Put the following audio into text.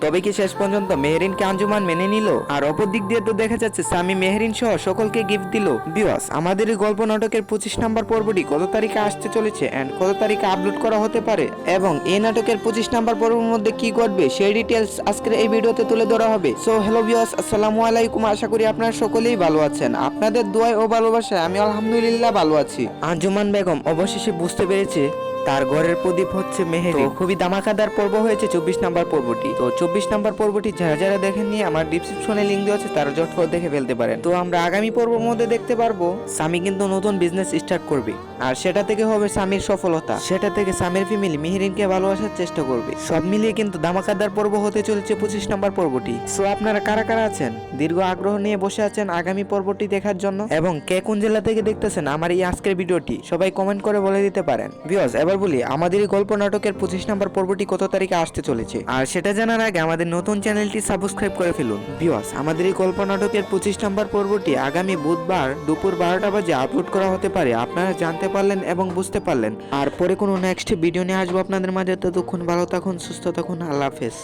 তবে কি শেষ পর্যন্ত মেহেরিনকে আঞ্জুমান মেনে নিল? আর অপর দিক দিয়ে তো দেখা যাচ্ছে সামি মেহেরিন সহ সকলকে গিফট দিল। ভিউয়ার্স, আমাদের এই গল্প নাটকের 25 নম্বর পর্বটি কত তারিখে আসতে চলেছে এন্ড কত তারিখে আপলোড করা হতে পারে এবং এই নাটকের 25 নম্বর পর্বের মধ্যে কি ঘটবে সেই ডিটেলস আজকের এই ভিডিওতে তুলে ধরা হবে। সো হ্যালো ভিউয়ার্স, আসসালামু আলাইকুম। আশা করি আপনারা সকলেই ভালো আছেন। আপনাদের দোয়ায় ও ভালোবাসায় আমি আলহামদুলিল্লাহ ভালো আছি। আঞ্জুমান বেগম অবশেষে বুঝতে পেরেছে তার ঘরের প্রদীপ হচ্ছে মেহেরিন। খুবই দামাকাদার পর্ব হয়েছে 24 নাম্বার পর্বটি। তো 24 নাম্বার পর্বটি যারা যারা দেখেননি আমার ডিসক্রিপশনে লিংক দেওয়া আছে, তারা ঝটপট দেখে ফেলতে পারেন। তো আমরা আগামী পর্বের মধ্যে দেখতে পারবো সামি কিন্তু নতুন বিজনেস স্টার্ট করবে আর সেটা থেকে হবে সামির সফলতা। সেটা থেকে সামির ফ্যামিলি মেহেরিনকে ভালোবাসার চেষ্টা করবে। সব মিলিয়ে কিন্তু দামাকাদার পর্ব হতে চলেছে 25 নাম্বার পর্বটি। সো আপনারা কারা কারা আছেন দীর্ঘ আগ্রহ নিয়ে বসে আছেন আগামী পর্বটি দেখার জন্য এবং কে কোন জেলা থেকে দেখতেছেন আমার এই আজকের ভিডিওটি সবাই কমেন্ট করে বলে দিতে পারেন। ভিউয়ার্স, এবার বলি আমাদের এই গল্প নাটকের 25 নম্বর পর্বটি কত তারিখে আসতে চলেছে আর সেটা জানার আগে আমাদের নতুন চ্যানেলটি সাবস্ক্রাইব করে ফেলুন। ভিউয়ার্স, আমাদের এই গল্প নাটকের 25 নম্বর পর্বটি আগামী বুধবার দুপুর 12টা বাজে আপলোড করা হতে পারে। আপনারা জানতে পারলেন এবং বুঝতে পারলেন। আর পরে কোনো নেক্সট ভিডিও নিয়ে আসবো আপনাদের মাঝে। ততক্ষণ ভালো থাকুন, সুস্থ থাকুন, আল্লাহ হাফেজ।